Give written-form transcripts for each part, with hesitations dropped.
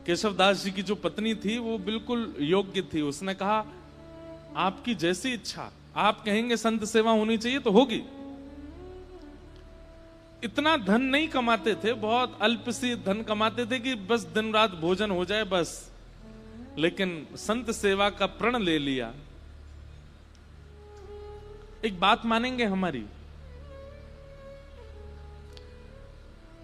केशवदास जी की जो पत्नी थी वो बिल्कुल योग्य थी। उसने कहा आपकी जैसी इच्छा, आप कहेंगे संत सेवा होनी चाहिए तो होगी। इतना धन नहीं कमाते थे, बहुत अल्प सी धन कमाते थे कि बस दिन रात भोजन हो जाए बस, लेकिन संत सेवा का प्रण ले लिया। एक बात मानेंगे हमारी,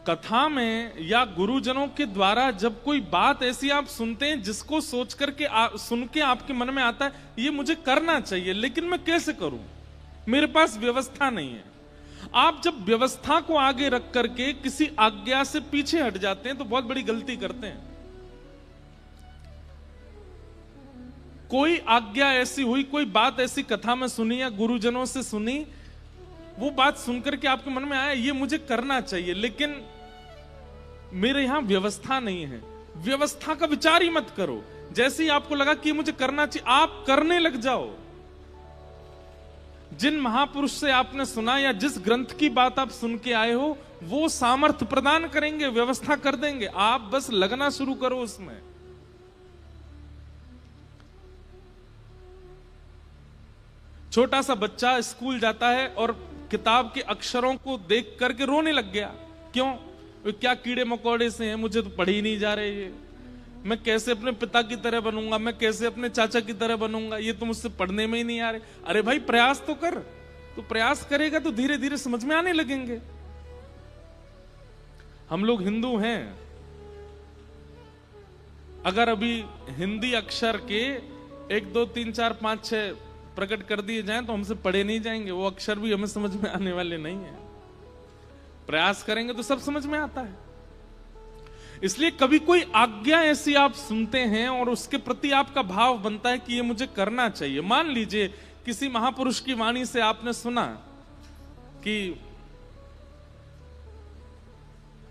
कथा में या गुरुजनों के द्वारा जब कोई बात ऐसी आप सुनते हैं जिसको सोच करके सुन के आपके मन में आता है ये मुझे करना चाहिए, लेकिन मैं कैसे करूं, मेरे पास व्यवस्था नहीं है। आप जब व्यवस्था को आगे रख करके किसी आज्ञा से पीछे हट जाते हैं तो बहुत बड़ी गलती करते हैं। कोई आज्ञा ऐसी हुई, कोई बात ऐसी कथा में सुनी या गुरुजनों से सुनी, वो बात सुनकर के आपके मन में आया ये मुझे करना चाहिए, लेकिन मेरे यहां व्यवस्था नहीं है। व्यवस्था का विचार ही मत करो। जैसे ही आपको लगा कि मुझे करना चाहिए, आप करने लग जाओ। जिन महापुरुष से आपने सुना या जिस ग्रंथ की बात आप सुन के आए हो वो सामर्थ्य प्रदान करेंगे, व्यवस्था कर देंगे, आप बस लगना शुरू करो उसमें। छोटा सा बच्चा स्कूल जाता है और किताब के अक्षरों को देख करके रोने लग गया। क्यों? क्या कीड़े मकोड़े से हैं, मुझे तो पढ़ ही नहीं जा रहे ये, मैं कैसे अपने पिता की तरह बनूंगा, मैं कैसे अपने चाचा की तरह बनूंगा, ये तो मुझसे पढ़ने में ही नहीं आ रहे। अरे भाई प्रयास तो कर, तो प्रयास करेगा तो धीरे धीरे समझ में आने लगेंगे। हम लोग हिंदू हैं, अगर अभी हिंदी अक्षर के 1 2 3 4 5 6 प्रकट कर दिए जाएं तो हमसे पढ़े नहीं जाएंगे, वो अक्षर भी हमें समझ में आने वाले नहीं है। प्रयास करेंगे तो सब समझ में आता है। इसलिए कभी कोई आज्ञा ऐसी आप सुनते हैं और उसके प्रति आपका भाव बनता है कि ये मुझे करना चाहिए। मान लीजिए किसी महापुरुष की वाणी से आपने सुना कि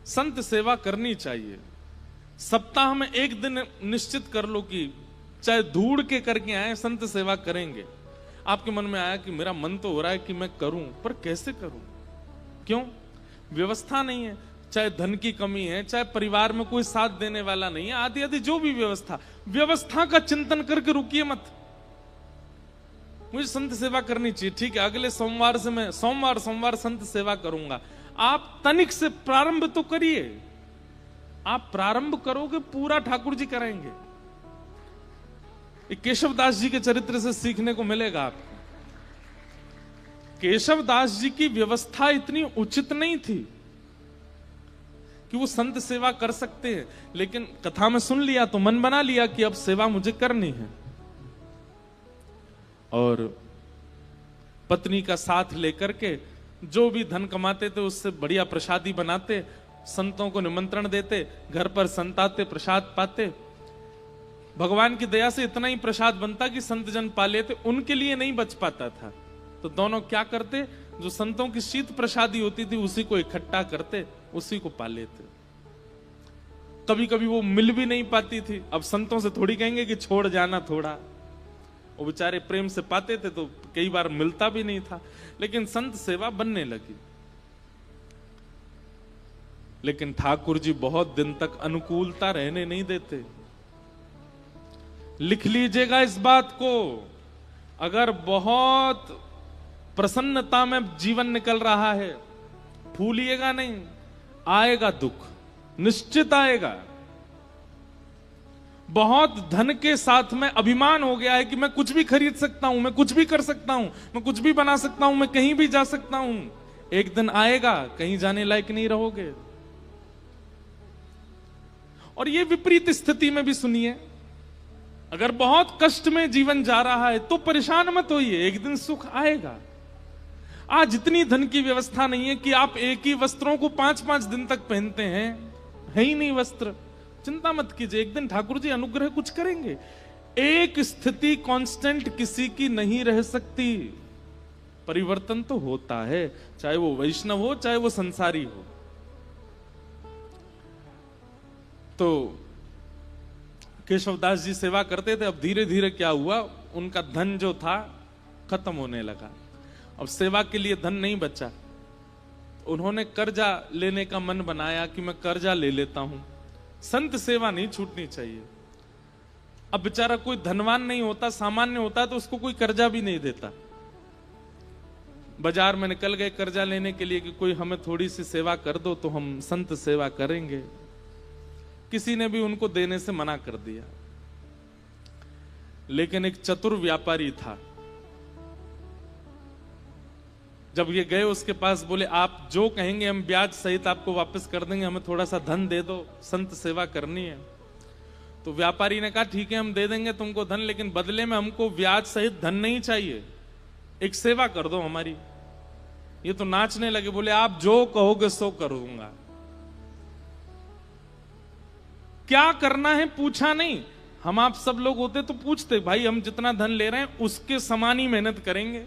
संत सेवा करनी चाहिए, सप्ताह में एक दिन निश्चित कर लो कि चाहे ढूंढ के करके आए संत सेवा करेंगे। आपके मन में आया कि मेरा मन तो हो रहा है कि मैं करूं, पर कैसे करूं? क्यों? व्यवस्था नहीं है, चाहे धन की कमी है, चाहे परिवार में कोई साथ देने वाला नहीं है, आदि आदि जो भी व्यवस्था का चिंतन करके रुकिए मत। मुझे संत सेवा करनी चाहिए, ठीक है, अगले सोमवार से मैं सोमवार संत सेवा करूंगा। आप तनिक से प्रारंभ तो करिए। आप प्रारंभ करोगे पूरा ठाकुर जी कराएंगे। केशवदास जी के चरित्र से सीखने को मिलेगा आपको। केशवदास जी की व्यवस्था इतनी उचित नहीं थी कि वो संत सेवा कर सकते हैं, लेकिन कथा में सुन लिया तो मन बना लिया कि अब सेवा मुझे करनी है, और पत्नी का साथ लेकर के जो भी धन कमाते थे उससे बढ़िया प्रसादी बनाते, संतों को निमंत्रण देते, घर पर संत आते, प्रसाद पाते। भगवान की दया से इतना ही प्रसाद बनता कि संत जन पा लेते, उनके लिए नहीं बच पाता था। तो दोनों क्या करते, जो संतों की शीत प्रसादी होती थी उसी को इकट्ठा करते, उसी को पा लेते। कभी कभी वो मिल भी नहीं पाती थी, अब संतों से थोड़ी कहेंगे कि छोड़ जाना थोड़ा, वो बेचारे प्रेम से पाते थे तो कई बार मिलता भी नहीं था, लेकिन संत सेवा बनने लगी। लेकिन ठाकुर जी बहुत दिन तक अनुकूलता रहने नहीं देते। लिख लीजिएगा इस बात को, अगर बहुत प्रसन्नता में जीवन निकल रहा है, फूलिएगा नहीं, आएगा दुख, निश्चित आएगा। बहुत धन के साथ में अभिमान हो गया है कि मैं कुछ भी खरीद सकता हूं, मैं कुछ भी कर सकता हूं, मैं कुछ भी बना सकता हूं, मैं कहीं भी जा सकता हूं। एक दिन आएगा कहीं जाने लायक नहीं रहोगे। और ये विपरीत स्थिति में भी सुनिए, अगर बहुत कष्ट में जीवन जा रहा है तो परेशान मत होइए, एक दिन सुख आएगा। आज इतनी धन की व्यवस्था नहीं है कि आप एक ही वस्त्रों को 5-5 दिन तक पहनते हैं, है ही नहीं वस्त्र, चिंता मत कीजिए, एक दिन ठाकुर जी अनुग्रह कुछ करेंगे। एक स्थिति कांस्टेंट किसी की नहीं रह सकती, परिवर्तन तो होता है, चाहे वो वैष्णव हो चाहे वो संसारी हो। तो केशवदास जी सेवा करते थे। अब धीरे धीरे क्या हुआ, उनका धन जो था खत्म होने लगा, अब सेवा के लिए धन नहीं बचा। उन्होंने कर्जा लेने का मन बनाया कि मैं कर्जा ले लेता हूं, संत सेवा नहीं छूटनी चाहिए। अब बेचारा कोई धनवान नहीं होता, सामान्य होता तो उसको कोई कर्जा भी नहीं देता। बाजार में निकल गए कर्जा लेने के लिए कि कोई हमें थोड़ी सी सेवा कर दो तो हम संत सेवा करेंगे, किसी ने भी उनको देने से मना कर दिया। लेकिन एक चतुर व्यापारी था, जब ये गए उसके पास, बोले आप जो कहेंगे हम ब्याज सहित आपको वापस कर देंगे, हमें थोड़ा सा धन दे दो, संत सेवा करनी है। तो व्यापारी ने कहा ठीक है हम दे देंगे तुमको धन, लेकिन बदले में हमको ब्याज सहित धन नहीं चाहिए, एक सेवा कर दो हमारी। ये तो नाचने लगे, बोले आप जो कहोगे सो करूंगा। क्या करना है पूछा नहीं। हम आप सब लोग होते तो पूछते भाई हम जितना धन ले रहे हैं उसके समान ही मेहनत करेंगे।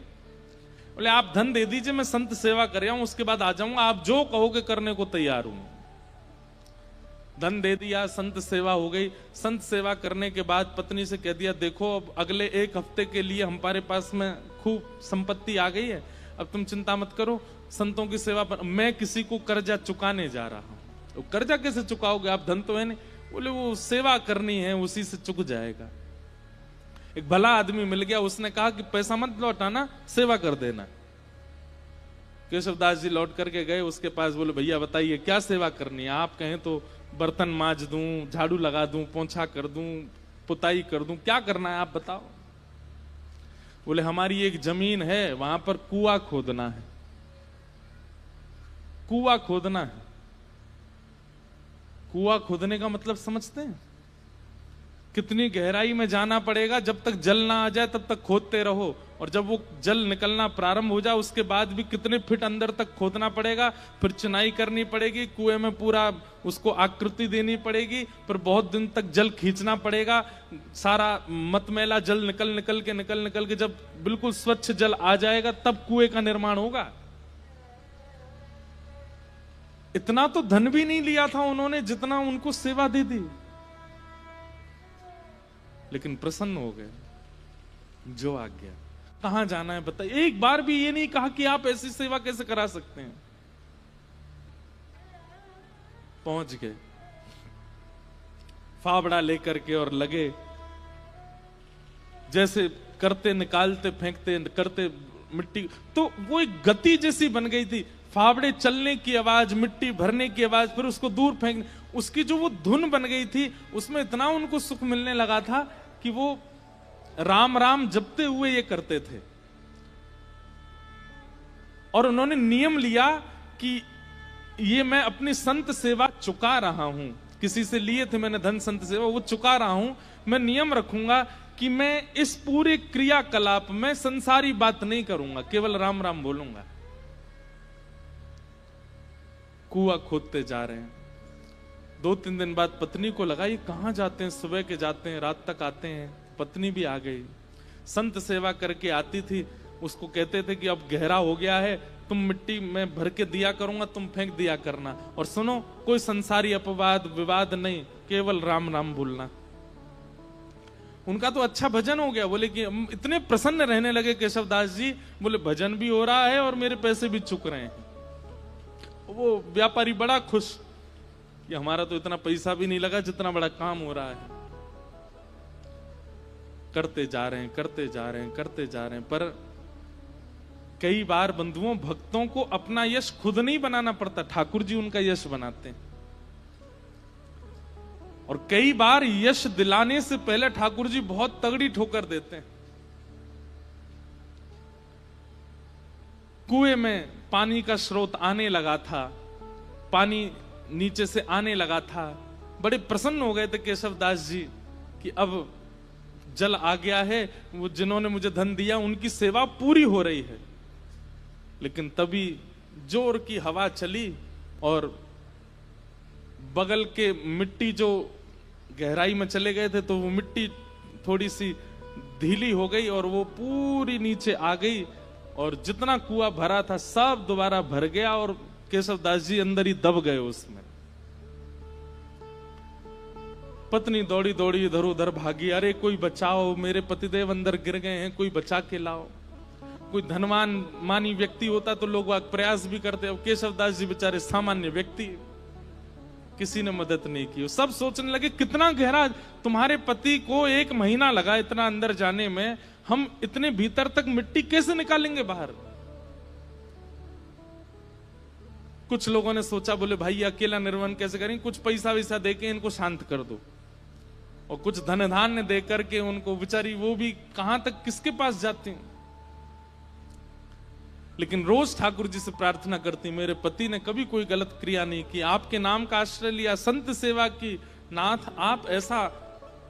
बोले आप धन दे दीजिए, मैं संत सेवा कर रहा हूं, उसके बाद आ जाऊंगा, आप जो कहोगे करने को तैयार हूं। धन दे दिया, संत सेवा हो गई। संत सेवा करने के बाद पत्नी से कह दिया देखो अब अगले 1 हफ्ते के लिए हमारे पास में खूब संपत्ति आ गई है, अब तुम चिंता मत करो, संतों की सेवा पर मैं किसी को कर्जा चुकाने जा रहा हूं। तो कर्जा कैसे चुकाओगे, आप धन तो है नहीं। बोले वो सेवा करनी है, उसी से चुक जाएगा। एक भला आदमी मिल गया, उसने कहा कि पैसा मत लौटाना, सेवा कर देना। केशवदास जी लौट करके गए उसके पास, बोले भैया बताइए क्या सेवा करनी है। आप कहें तो बर्तन मांज दूं, झाड़ू लगा दूं, पोंछा कर दूं, पुताई कर दूं, क्या करना है आप बताओ। बोले हमारी एक जमीन है, वहां पर कुआं खोदना है। कुआं खोदना है। कुआं खोदने का मतलब समझते हैं? कितनी गहराई में जाना पड़ेगा, जब तक जल ना आ जाए तब तक खोदते रहो, और जब वो जल निकलना प्रारंभ हो जाए उसके बाद भी कितने फीट अंदर तक खोदना पड़ेगा, फिर चिनाई करनी पड़ेगी, कुएं में पूरा उसको आकृति देनी पड़ेगी, फिर बहुत दिन तक जल खींचना पड़ेगा, सारा मतमैला जल निकल के जब बिल्कुल स्वच्छ जल आ जाएगा तब कुएं का निर्माण होगा। इतना तो धन भी नहीं लिया था उन्होंने जितना उनको सेवा दे दी, लेकिन प्रसन्न हो गए। जो आ गया, कहां जाना है बताइए। एक बार भी ये नहीं कहा कि आप ऐसी सेवा कैसे करा सकते हैं। पहुंच गए फावड़ा लेकर के और लगे, जैसे करते निकालते फेंकते करते मिट्टी, तो वो एक गति जैसी बन गई थी। फावड़े चलने की आवाज, मिट्टी भरने की आवाज, फिर उसको दूर फेंकने, उसकी जो वो धुन बन गई थी उसमें इतना उनको सुख मिलने लगा था कि वो राम राम जपते हुए ये करते थे। और उन्होंने नियम लिया कि ये मैं अपनी संत सेवा चुका रहा हूं, किसी से लिए थे मैंने धन संत सेवा, वो चुका रहा हूं। मैं नियम रखूंगा कि मैं इस पूरे क्रियाकलाप में संसारी बात नहीं करूंगा, केवल राम राम बोलूंगा। कुआं खोदते जा रहे हैं। 2-3 दिन बाद पत्नी को लगा ये कहां जाते हैं, सुबह के जाते हैं रात तक आते हैं। पत्नी भी आ गई, संत सेवा करके आती थी। उसको कहते थे कि अब गहरा हो गया है, तुम मिट्टी में भर के दिया करूंगा, तुम फेंक दिया करना, और सुनो कोई संसारी अपवाद विवाद नहीं, केवल राम नाम बोलना। उनका तो अच्छा भजन हो गया। बोले कि इतने प्रसन्न रहने लगे केशवदास जी, बोले भजन भी हो रहा है और मेरे पैसे भी चुक रहे हैं। वो व्यापारी बड़ा खुश कि हमारा तो इतना पैसा भी नहीं लगा जितना बड़ा काम हो रहा है। करते जा रहे हैं, करते जा रहे हैं, करते जा रहे हैं। पर कई बार बंधुओं, भक्तों को अपना यश खुद नहीं बनाना पड़ता, ठाकुर जी उनका यश बनाते हैं। और कई बार यश दिलाने से पहले ठाकुर जी बहुत तगड़ी ठोकर देते हैं। कुएं में पानी का स्रोत आने लगा था, पानी नीचे से आने लगा था। बड़े प्रसन्न हो गए थे केशवदास जी कि अब जल आ गया है, वो जिन्होंने मुझे धन दिया उनकी सेवा पूरी हो रही है। लेकिन तभी जोर की हवा चली और बगल के मिट्टी जो गहराई में चले गए थे, तो वो मिट्टी थोड़ी सी ढीली हो गई और वो पूरी नीचे आ गई, और जितना कुआं भरा था सब दोबारा भर गया और केशवदास जी अंदर ही दब गए उसमें। पत्नी दौड़ी दौड़ी इधर उधर भागी, अरे कोई बचाओ, मेरे पतिदेव अंदर गिर गए हैं, कोई बचा के लाओ। कोई धनवान मानी व्यक्ति होता तो लोग प्रयास भी करते, अब केशवदास जी बेचारे सामान्य व्यक्ति, किसी ने मदद नहीं की। सब सोचने लगे कितना गहरा, तुम्हारे पति को 1 महीना लगा इतना अंदर जाने में, हम इतने भीतर तक मिट्टी कैसे निकालेंगे बाहर। कुछ लोगों ने सोचा, बोले भाई अकेला निर्वाण कैसे करेंगे, कुछ पैसा वैसा देके इनको शांत कर दो, और कुछ धन धान्य दे करके उनको, बेचारी वो भी कहां तक किसके पास जाती। लेकिन रोज ठाकुर जी से प्रार्थना करती, मेरे पति ने कभी कोई गलत क्रिया नहीं की, आपके नाम का आश्रय लिया, संत सेवा की, नाथ आप ऐसा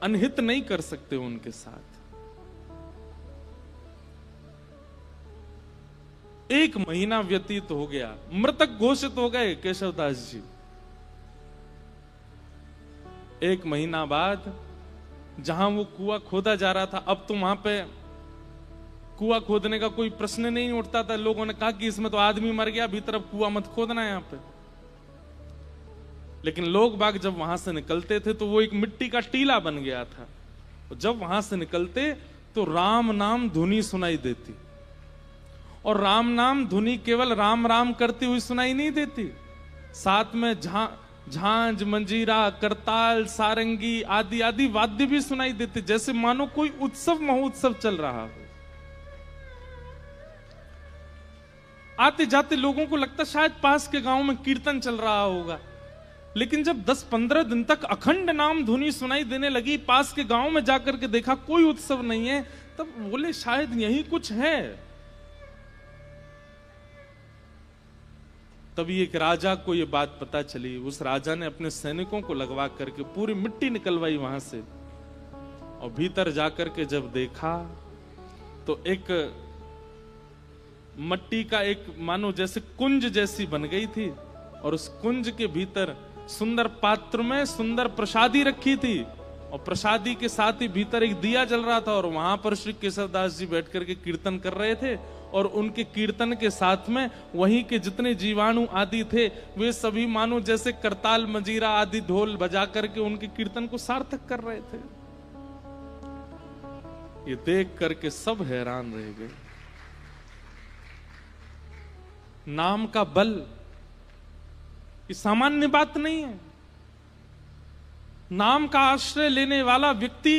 अनहित नहीं कर सकते उनके साथ। 1 महीना व्यतीत हो गया, मृतक घोषित हो गए केशवदास जी। 1 महीना बाद जहां वो कुआं खोदा जा रहा था, अब तो वहां पे कुआं खोदने का कोई प्रश्न नहीं उठता था। लोगों ने कहा कि इसमें तो आदमी मर गया, भीतर अब कुआं मत खोदना यहां पे। लेकिन लोग बाग जब वहां से निकलते थे तो वो एक मिट्टी का टीला बन गया था। जब वहां से निकलते तो राम नाम धुनी सुनाई देती, और राम नाम धुनी केवल राम राम करती हुई सुनाई नहीं देती, साथ में झांझ, मंजीरा, करताल, सारंगी आदि आदि वाद्य भी सुनाई देते, जैसे मानो कोई उत्सव महोत्सव चल रहा हो। आते जाते लोगों को लगता शायद पास के गांव में कीर्तन चल रहा होगा। लेकिन जब 10-15 दिन तक अखंड नाम धुनी सुनाई देने लगी, पास के गांव में जाकर के देखा कोई उत्सव नहीं है, तब बोले शायद यही कुछ है। तभी एक राजा को यह बात पता चली। उस राजा ने अपने सैनिकों को लगवा करके पूरी मिट्टी निकलवाई वहां से, और भीतर जाकर के जब देखा तो एक मट्टी का एक मानो जैसे कुंज जैसी बन गई थी, और उस कुंज के भीतर सुंदर पात्र में सुंदर प्रसादी रखी थी, और प्रसादी के साथ ही भीतर एक दिया जल रहा था, और वहां पर श्री केशवदास जी बैठ करके कीर्तन कर रहे थे। और उनके कीर्तन के साथ में वहीं के जितने जीवाणु आदि थे वे सभी मानो जैसे करताल, मंजीरा आदि ढोल बजा करके उनके कीर्तन को सार्थक कर रहे थे। ये देख करके सब हैरान रह गए। नाम का बल ये सामान्य बात नहीं है। नाम का आश्रय लेने वाला व्यक्ति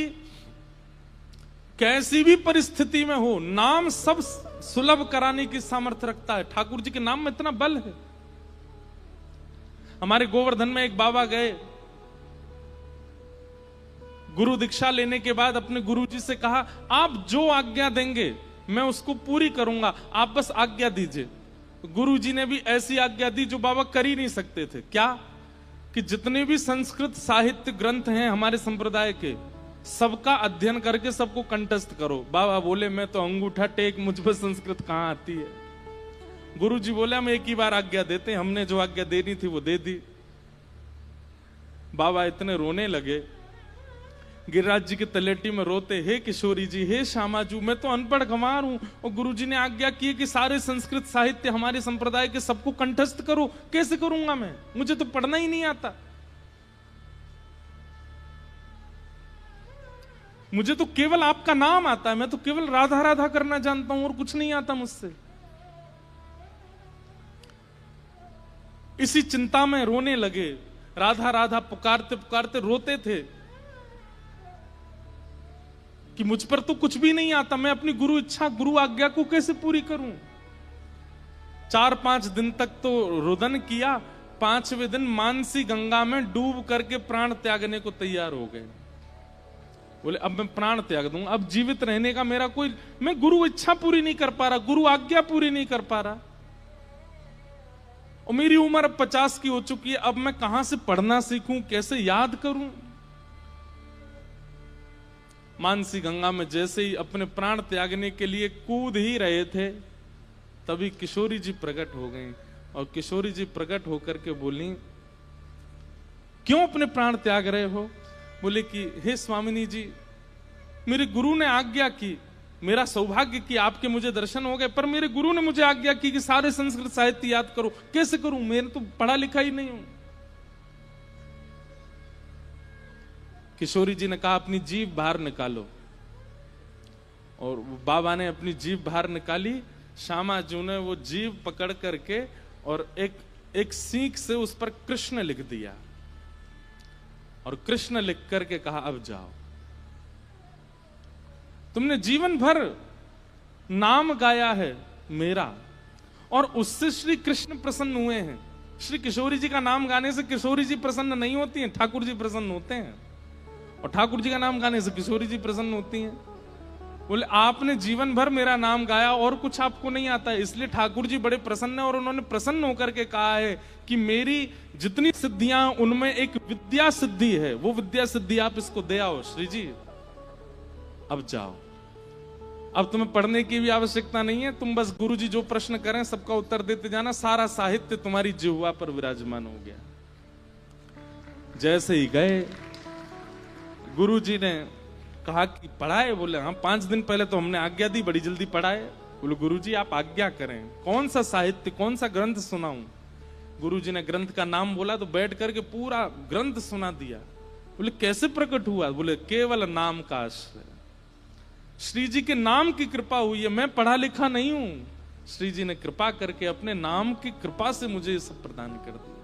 कैसी भी परिस्थिति में हो, नाम सब सुलभ कराने की सामर्थ्य रखता है। ठाकुर जी के नाम में इतना बल है। हमारे गोवर्धन में एक बाबा गए, गुरु दीक्षा लेने के बाद अपने गुरु जी से कहा, आप जो आज्ञा देंगे मैं उसको पूरी करूंगा, आप बस आज्ञा दीजिए। गुरु जी ने भी ऐसी आज्ञा दी जो बाबा कर ही नहीं सकते थे। क्या? कि जितने भी संस्कृत साहित्य ग्रंथ हैं हमारे संप्रदाय के, सबका अध्ययन करके सबको कंठस्थ करो। बाबा बोले मैं तो अंगूठा टेक, मुझ पर संस्कृत कहां आती है। गुरु जी बोले हम एक ही बार आज्ञा देते, हमने जो आज्ञा देनी थी वो दे दी। बाबा इतने रोने लगे, गिरिराज जी के तलेटी में रोते, हे किशोरी जी, हे श्यामाजू, मैं तो अनपढ़ गंवार हूं, और गुरु जी ने आज्ञा की कि सारे संस्कृत साहित्य हमारे संप्रदाय के सबको कंठस्थ करो। कैसे करूंगा मैं, मुझे तो पढ़ना ही नहीं आता, मुझे तो केवल आपका नाम आता है, मैं तो केवल राधा राधा करना जानता हूं और कुछ नहीं आता मुझसे। इसी चिंता में रोने लगे, राधा राधा पुकारते पुकारते रोते थे कि मुझ पर तो कुछ भी नहीं आता, मैं अपनी गुरु इच्छा, गुरु आज्ञा को कैसे पूरी करूं। 4-5 दिन तक तो रुदन किया, 5वें दिन मानसी गंगा में डूब करके प्राण त्यागने को तैयार हो गए। बोले अब मैं प्राण त्याग दूंगा, अब जीवित रहने का मेरा कोई, मैं गुरु इच्छा पूरी नहीं कर पा रहा, गुरु आज्ञा पूरी नहीं कर पा रहा, और मेरी उम्र अब 50 की हो चुकी है, अब मैं कहां से पढ़ना सीखूं, कैसे याद करूं। मानसी गंगा में जैसे ही अपने प्राण त्यागने के लिए कूद ही रहे थे, तभी किशोरी जी प्रकट हो गई, और किशोरी जी प्रकट होकर के बोली, क्यों अपने प्राण त्याग रहे हो? बोले कि हे स्वामिनी जी, मेरे गुरु ने आज्ञा की, मेरा सौभाग्य कि आपके मुझे दर्शन हो गए, पर मेरे गुरु ने मुझे आज्ञा की कि सारे संस्कृत साहित्य याद करो, कैसे करूं, मैं तो पढ़ा लिखा ही नहीं हूं। किशोरी जी ने कहा अपनी जीभ बाहर निकालो, और बाबा ने अपनी जीभ बाहर निकाली। श्यामाजू ने वो जीभ पकड़ करके और एक सीख से उस पर कृष्ण लिख दिया। और कृष्ण लिख करके कहा अब जाओ। तुमने जीवन भर नाम गाया है मेरा, और उससे श्री कृष्ण प्रसन्न हुए हैं। श्री किशोरी जी का नाम गाने से किशोरी जी प्रसन्न नहीं होती हैं, ठाकुर जी प्रसन्न होते हैं। और ठाकुर जी का नाम गाने से किशोरी जी प्रसन्न होती हैं। बोले आपने जीवन भर मेरा नाम गाया और कुछ आपको नहीं आता है, इसलिए ठाकुर जी बड़े प्रसन्न है। और उन्होंने प्रसन्न होकर के कहा है कि मेरी जितनी सिद्धियां उनमें एक विद्या सिद्धि है, वो विद्या सिद्धि आप इसको दे आओ श्री जी, अब जाओ। अब तुम्हें पढ़ने की भी आवश्यकता नहीं है, तुम बस गुरु जी जो प्रश्न करें सबका उत्तर देते जाना, सारा साहित्य तुम्हारी जिह्वा पर विराजमान हो गया। जैसे ही गए, गुरु जी ने कहा कि पढ़ाए? बोले हाँ, 5 दिन पहले तो हमने आज्ञा दी, बड़ी जल्दी पढ़ाए। बोले गुरु जी आप आज्ञा करें, कौन सा साहित्य, कौन सा ग्रंथ सुनाऊं? गुरु जी ने ग्रंथ का नाम बोला तो बैठ करके पूरा ग्रंथ सुना दिया। बोले कैसे प्रकट हुआ? बोले केवल नाम का आश्रय, श्री जी के नाम की कृपा हुई है, मैं पढ़ा लिखा नहीं हूं। श्री जी ने कृपा करके अपने नाम की कृपा से मुझे ये सब प्रदान कर दिया।